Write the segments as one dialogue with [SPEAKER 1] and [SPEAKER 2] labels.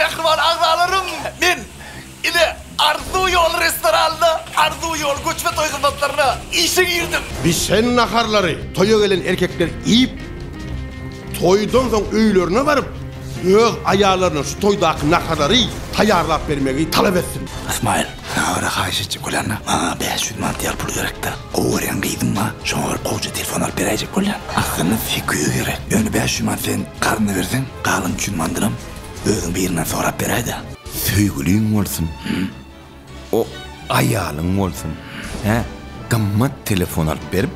[SPEAKER 1] mehriban ağalarım. Men ile Arzu Yol restoranında Arzu Yol göç ve toy hizmetlerine işe girdim.
[SPEAKER 2] Biz sen naharları, toya gelen erkekler iyip, toydan son öylerine varıp, öz ayarlarına şu toydaki naharları tayarlap vermeyi talep etsin.
[SPEAKER 1] İsmail, ara karşı kullanma. Bana 500 mantıya pul gerek de. Oğren giydim ma. Şuna koca telefon alıp verecek kullan. Aslında fikri gerek. Önü 500 mantıya karnını versen, kalın üçün mandırım. Özün birinden sonra vereydi.
[SPEAKER 3] Söygülüğün olsun. O ayalın olsun. Gımmat telefon alıp verip,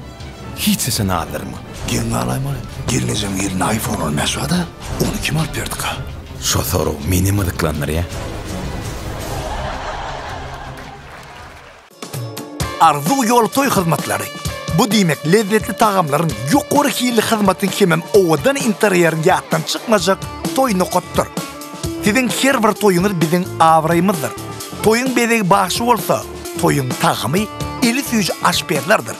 [SPEAKER 3] hiç sesini alır mı?
[SPEAKER 1] Gelin alayım mı? Gelineceğim yerine iPhone olmasa da onu kim alıp verdik ha?
[SPEAKER 3] Şu soru meni mıdıklanır ya.
[SPEAKER 1] Arzu Yol toy hizmetleri. Bu demek lezzetli tağamların yukarı hiyli hizmetin kimim ovadan interyerin yattan çıkmayacak toy nokottur. Sizin her bir toyunuz bizim avrayımızdır. Toyun bedegi başı olsa, toyun tağımı eli suyucu aşperlerdir.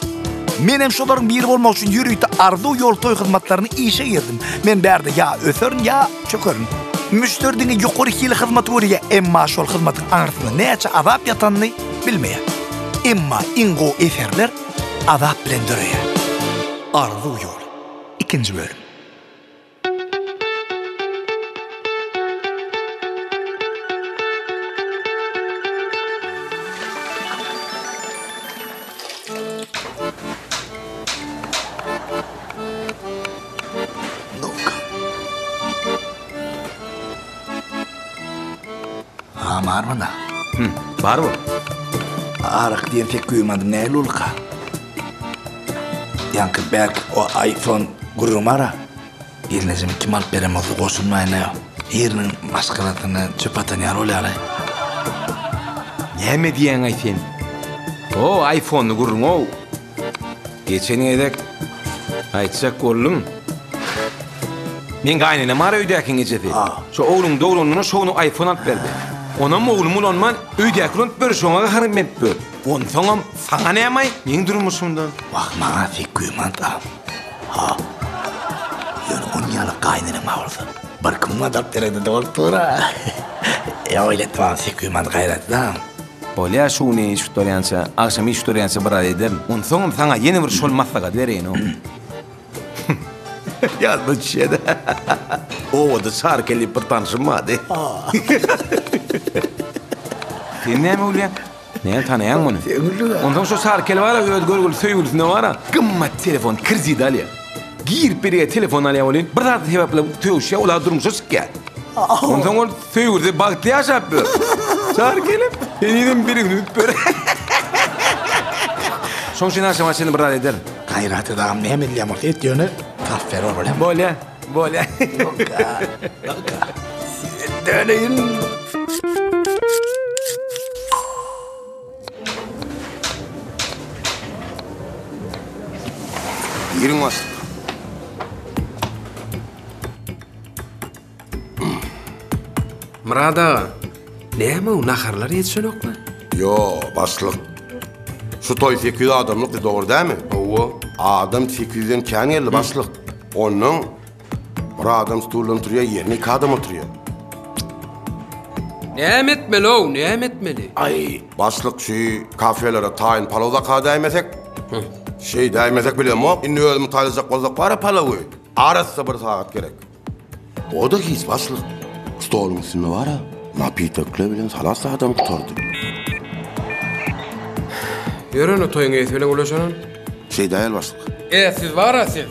[SPEAKER 1] Men hem şoların biri olmak için yürüyüp Arzu Yol toy hizmetlerini işe girdim. Men berde ya ösörün ya çökörün. Müşterinin yukarı hiyli hizmeti oraya emma şol hizmetin anırsını neçe azap yatanını bilmeye. Emma ingo eserler azap bilen döreye. Arzu Yol 2. bölüm. Var mı da?
[SPEAKER 3] Var mı?
[SPEAKER 1] Arık diyen pek duymadım, neyle olur ka? Yankı belki o iPhone gururum ara. Yerine kim alıp veremezdi koşulmayın ya. Yerinin maskalatını çöp atan yer oluyor alay.
[SPEAKER 3] Ne diyen ay sen? O iPhone'u gurun o. Geçen edek aytsak oğlum. Men gaynanam ara öydäkin gecedi. Şu oğlum doğrununa şonu iPhone alıp verdi. Onam oğlumun onman öydäkin bir şoňa harym etdi. On soňam saňa näme? Men durmuşumdan.
[SPEAKER 1] Bak bana fikriman da. Ha. Yön on yalı kaynanam oldu. Bir kımma da terede doktora. Ya öyle tamam fikriman gayret da.
[SPEAKER 3] Bolya şu ne istoriyansa, akşam istoriyansa bir eder. On soňam saňa ýene bir şol maslahat bereýin o. Yazdı şeyde. O da sarkeli bir tanışmadı. Sen ne mi ulan? Ne tanıyan bunu? Ondan şu sarkeli var ya, görgül söygülüsünde var ya. Gımmat telefon kriziydi alya. Giyir beriye telefon alya olin. Bir daha sebepla tövüşe ola durmuşa sıkkı. Ondan ol söygülüsü baktı yaşap böyle. Sarkelim. Senin birini ütböre. Son şeyin aşama seni bir daha eder.
[SPEAKER 1] Gayratı dağım ne emelliyam orta et yönü. Tafer olur.
[SPEAKER 3] Bolya.
[SPEAKER 1] Loka. Döneyin.
[SPEAKER 2] Yerin bastı.
[SPEAKER 4] Murad ağa, näme o naharlar yetişenok mu?
[SPEAKER 2] Yo, başlık. Şu toy 800 adamlık da doğru değil mi?
[SPEAKER 4] Owo.
[SPEAKER 2] Adam 800'den kän geldi başlık. Onun bir adam stuldan oturuyor, yerine 2 adam oturuyor.
[SPEAKER 4] Näme etmeli o, näme etmeli?
[SPEAKER 2] Ay, başlık şu kafelere tayin palavda kadaymetek. Şey daymesek bile mi? İnni ölümü talacak olacak para palavı. Arası bir saat gerek. O da hiç başlık. Stolun üstünde var ya, napitekle bilen salasa adam tutardı.
[SPEAKER 4] Yörün o toyun eğitimine ulaşanın?
[SPEAKER 2] Şey değil başlık.
[SPEAKER 4] Siz var ya siz.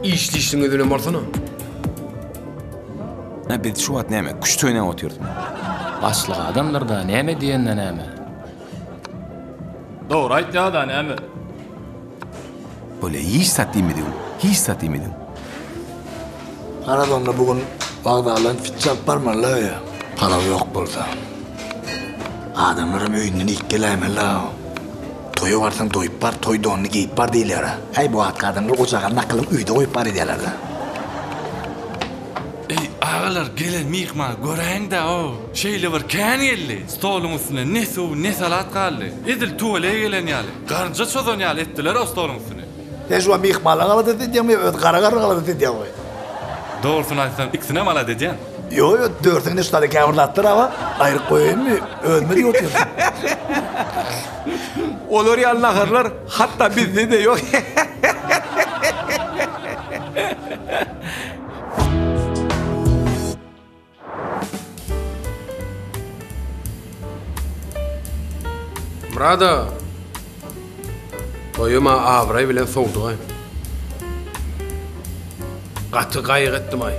[SPEAKER 4] İşli ödülüm varsana.
[SPEAKER 3] Ne biz şu at näme? Kuş toyuna oturdum.
[SPEAKER 5] Başlık adamlar da näme diýende näme?
[SPEAKER 6] Doğru aýtdy da näme?
[SPEAKER 3] Böyle hiç satdymydy. Hiç satdymydy.
[SPEAKER 1] Aradonda bugün Bagdalan fitçap barmanlar ya. Para yok bolsa. Adamlarım öýünden ilk gelýärler la. Toyu varsan toyup bar, toyda onu giyip bar diýler. Ay bu at adamlar ocağa nakılım öýde goýup bar edýärler da.
[SPEAKER 6] Ey ağalar gelen mihman göreň da o. Şeýle bir kän geldi. Stolun üstüne ne su ne salat galdy. Edil tuwale gelen ýaly. Garnja çözön ýaly etdiler o stolun üstüne.
[SPEAKER 1] Ne şu mihmanlar alıp edýärmi, öd gara gara alıp edýär.
[SPEAKER 6] Doğrusunu aytsam ikisine mala edeceksin.
[SPEAKER 1] Yo, dörtüngde şutadı kavurlattır ama ayrı koyayım mı? Ölmedi otuyorsun.
[SPEAKER 3] Olur yalnakırlar, hatta bizde de yok.
[SPEAKER 4] Murada. Toyuma avray bilen soğudu ay. Qatı qayıq etdim ay.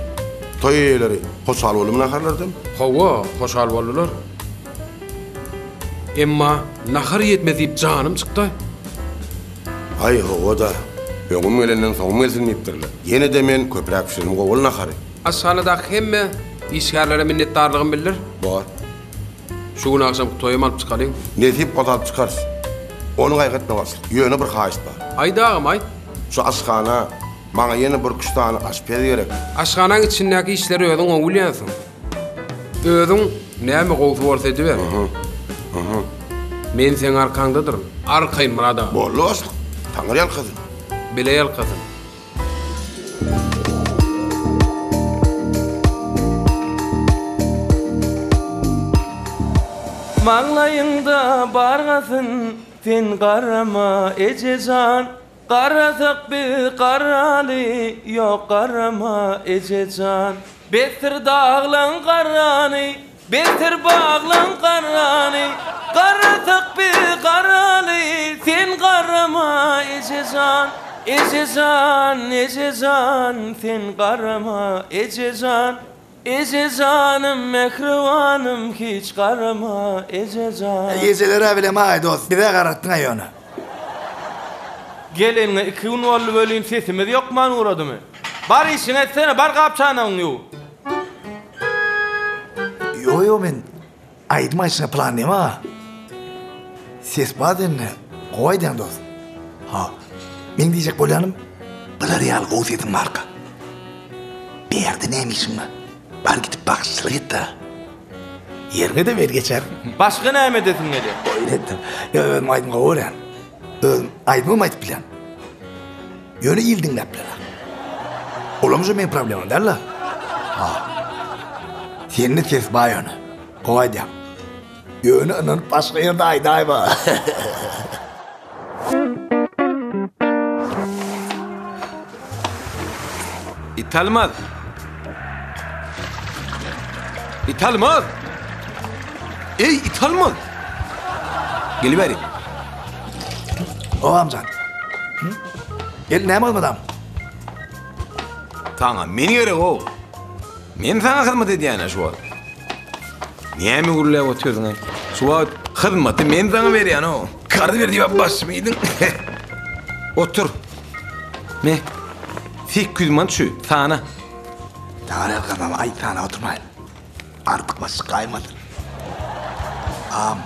[SPEAKER 2] Toy eýeleri hoşal bolum naharlardım.
[SPEAKER 4] Hova, hoşal boldular. Emma nahar yetmedip canım çıktı.
[SPEAKER 2] Ay o da. Öňüm gelenden soňum gelsin diýipdirler. Ýene de men köpräk pişirim gowul nahary.
[SPEAKER 4] Asalada hemme işgärlere minnetdarlygym bildir.
[SPEAKER 2] Bar.
[SPEAKER 4] Şu gün akşam toyum alıp çıkalayım.
[SPEAKER 2] Netip godalyp çykarsyn. Onu gaýgatma bas. Ýöne bir haýyş bar.
[SPEAKER 4] Aydağım ay.
[SPEAKER 2] Şu aşkana bana ýene bir kuştany aşpel gerek.
[SPEAKER 4] Aşganan içindäki işleri özüň oňulýansyn. Özüň näme gowsu bolsa ediber. Men sen arkaňdadyrm. Arkaýyn Murada.
[SPEAKER 2] Bollu başlyk. Taňyr ýalkazyn.
[SPEAKER 4] Bile ýalkazyn.
[SPEAKER 7] Mağlayında bargasın sen qarama ececan. Qarasak bir qarali yok qarama ececan. Betir dağlan qarani, betir bağlan qarani. Qarasak bir qarali sen qarama ececan. Ececan, ececan sen qarama ececan. Ececanım, mehribanım hiç qarama ececan.
[SPEAKER 1] Gecelere bile may dost. Bir de qarattın ay onu.
[SPEAKER 7] Gelinle 2 gün oldu bölüyün sesimiz yok man uğradı mı? Bar işin etsene, bar kapçağına yok.
[SPEAKER 1] Yo men aytma işine planlayayım ha. Ses badenne koydan dost. Ha. Men diyecek bolyanım. Bula real gowus edin marka. Bir yerde neymişim mi? Bar gidip bakışçılık et de. Yerine de ver geçer.
[SPEAKER 7] Başka ne emedesin geliyor?
[SPEAKER 1] Öyle ettim. Ya ölüm aydın gavur aydın aytıp bilen. Yöne ildin laplara. Olamıza men problemim derler. Ha. Seninle ses bay onu. Koydum. Yöne onun başka yerde aydayma.
[SPEAKER 3] İtalmaz. İtalmaz. Ey İtalmaz. Geliveri.
[SPEAKER 1] O amcan. Gel ne yapalım adam?
[SPEAKER 3] Tamam, meni gerek o. Men sana hizmet edýän şu wagt. Näme gurulap oturýarsың ay? Şu wagt hizmeti men sana berýän o. Kardy ber diýip başmyydın. Otur. Me. 800 man şu sana.
[SPEAKER 1] Tarih kadar ay tane oturmayın. Artık başı kaymadı. Am.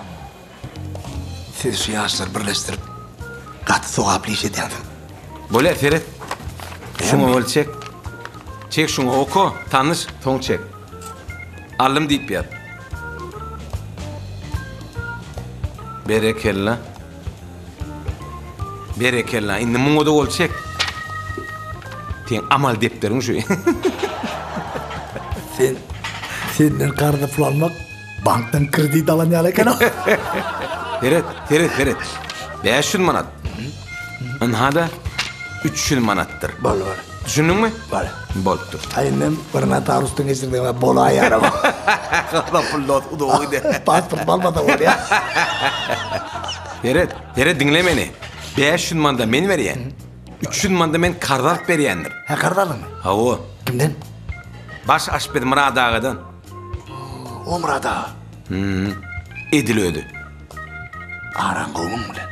[SPEAKER 1] Siz şu yaşları birleştirip katı soğap liş ediyordun.
[SPEAKER 3] Böyle Ferit. Şunu ol çek. Çek şunu oku. Tanış. Ton çek. Alım deyip yap. Berekella. Berekella. Indi muňa da ol çek. Ten amal depterin şu.
[SPEAKER 1] Senden karda pul almak banktan kredit alan yaleken o.
[SPEAKER 3] Ferit. 500 manat. Anhada 300 manattır.
[SPEAKER 1] Bol.
[SPEAKER 3] Düşündün mü?
[SPEAKER 1] Bol.
[SPEAKER 3] Bolttur.
[SPEAKER 1] Aynen barına tarustun geçirdiğime bol ayarama.
[SPEAKER 3] Kada pullot u da oydu.
[SPEAKER 1] Pasport balmadı var ya.
[SPEAKER 3] Ferit dinle beni. 500 manda men berýän. 300 manda men kardak berýändir.
[SPEAKER 1] Ha kardalın mı?
[SPEAKER 3] Ha o.
[SPEAKER 1] Kimden?
[SPEAKER 3] Baş aşped Murad ağadan.
[SPEAKER 1] O Murad ağa.
[SPEAKER 3] Edil ödü.
[SPEAKER 1] Aran kovun mu lan?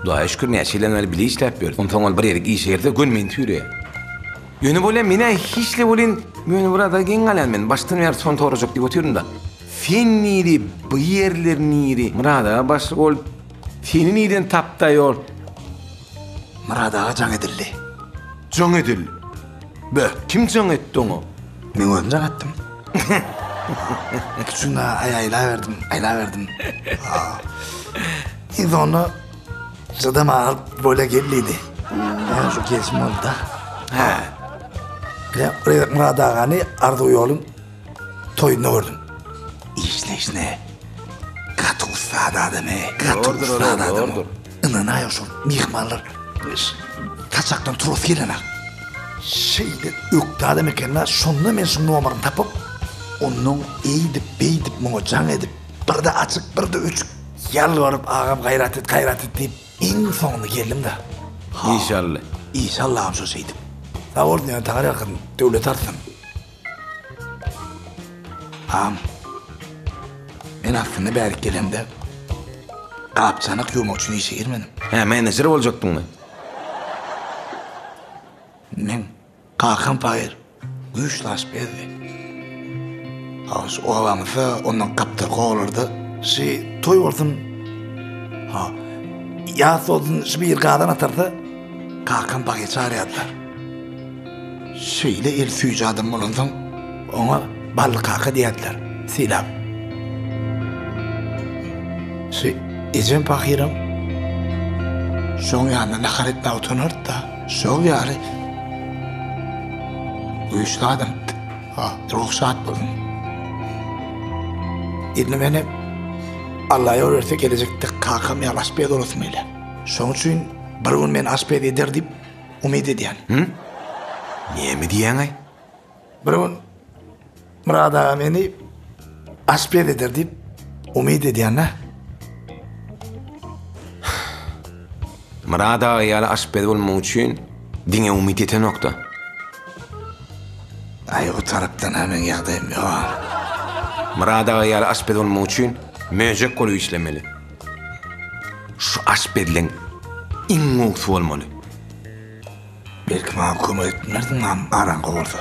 [SPEAKER 3] Dua şükür näçelen öyle bile işläp berdi. Ondan ol bir ýerge iş ýerde gönmeýin türe. Ýöne bolan mene hiçle bolan meni burada gen galan men baştan ýer son tory jok diýip oturýum da. Fenniri, bu ýerlerini Murad ağa başlyk ol. Senin iden tapda ýol.
[SPEAKER 1] Murad ağa can edildi.
[SPEAKER 3] Can edil. Be, kim can etdi onu?
[SPEAKER 1] Men özüm can ettim. Şuna ayla verdim. Şimdi onu zıdama alıp böyle geliydi. Yani şu kesim oldu da.
[SPEAKER 3] Ha.
[SPEAKER 1] Murat ağanı Arda yolun toyunu gördüm. İşne. Katı ustadı adamı. Katı ustadı adamı. Inana yaşor. Mihmanlar. Taçaktan turup gelene. Şeyde öktü adam ekenler. Sonunda men şunun numarını tapıp onun eğdip moğacan edip bir de açık bir de üç yalvarıp ağam gayret et deyip en sonunda geldim de.
[SPEAKER 3] İnşallah.
[SPEAKER 1] İnşallah söz edip. Ta orada yani tağır yakın devlet arttım. Ağam. Men aslında bärik gelemde kapçanak yurmak üçün işe girmedim.
[SPEAKER 3] Menajer olacaktın mı?
[SPEAKER 1] Men kalkan payır güçlaş berdi. O avamızda ondan kaptır qoğulurdu. Toy vurdum. Yaz oldun bir qadan atardı. Kalkan payı çağırıyordular. Şöyle el suyucu adam bulundum. Ona ballı kaka diyediler. Selam. Ecem bakıyorum. Son yanına nakaretle otururdu da. Son yarı. Güçlü adam. Ruhsat buldum. İdni beni Allah'a öğretse gelecekte kakam yal aspeyde olutmayla. Son için bir gün ben aspeyde eder deyip umid ediyen.
[SPEAKER 3] Niye mi diyen ay?
[SPEAKER 1] Bir gün Murat ağa beni aspeyde eder deyip umid ediyen ha.
[SPEAKER 3] Murat ağa yal aspeyde olmak için dine umid eten nokta.
[SPEAKER 1] Ay o taraftan hemen yağdayım ya.
[SPEAKER 3] Murat ağa yal aspeyde olmak için möjek kolu işlemeli. Şu aspeyden en oğusu olmalı.
[SPEAKER 1] Belki bana kuma etmerdin lan aran olurdu.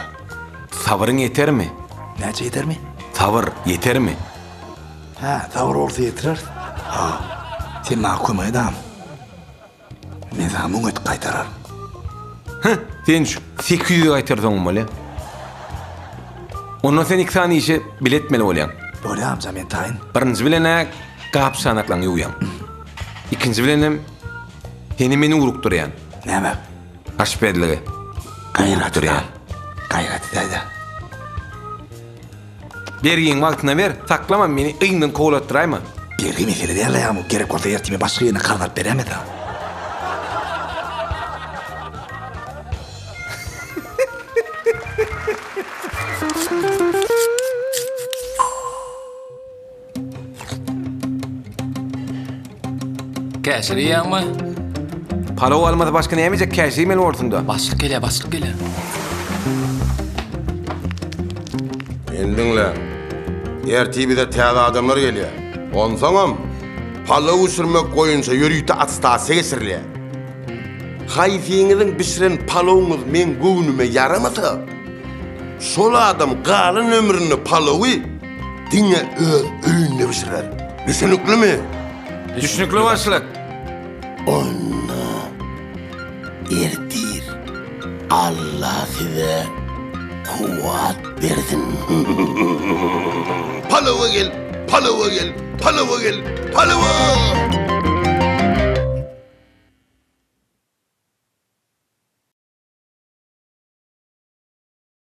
[SPEAKER 3] Sabrın yeter mi?
[SPEAKER 1] Nece yeter mi?
[SPEAKER 3] Sabır yeter mi?
[SPEAKER 1] Tavır olsa yetirer. Sen bana kuma edam. Ben sana müngöt kaytararım.
[SPEAKER 3] Sen şu 800'ü kaytarsan olmalı. Ondan sen 2 tane işe biletmeli olayan.
[SPEAKER 1] Böyle amca ben tayin.
[SPEAKER 3] Birinci bilene kap sanaklan yuyan. İkinci bilenem seni meni urukdurayan.
[SPEAKER 1] Ne bak?
[SPEAKER 3] Aşpedliği.
[SPEAKER 1] Gayret ya. Gayret edeydi.
[SPEAKER 3] Bergiğin vaktine ver, saklama beni ıyından kovulattırayma.
[SPEAKER 1] Gergi mesele değil ya. Gerek olsa yertimi başka yerine karnat veremedi.
[SPEAKER 5] Käşir ýa-mı?
[SPEAKER 3] Palov almadı başka ne yemeyecek käşi meni ortunda.
[SPEAKER 5] Başlyk gele.
[SPEAKER 2] Endinle. Ertibide täze adamlar gelýär. Onsaňam palaw uçurmak goýunça ýörüýte atstasa geçirilýär. Haýfyňyzyň bişiren palawyňyz men göwnüme yaramasa, şol adam galyn ömrüni palawy diňe öýünde bişirer. Düşünüklimi?
[SPEAKER 3] Düşünüklü başlık.
[SPEAKER 1] Onu erdir. Allah size kuvvet versin.
[SPEAKER 2] Palawa gel.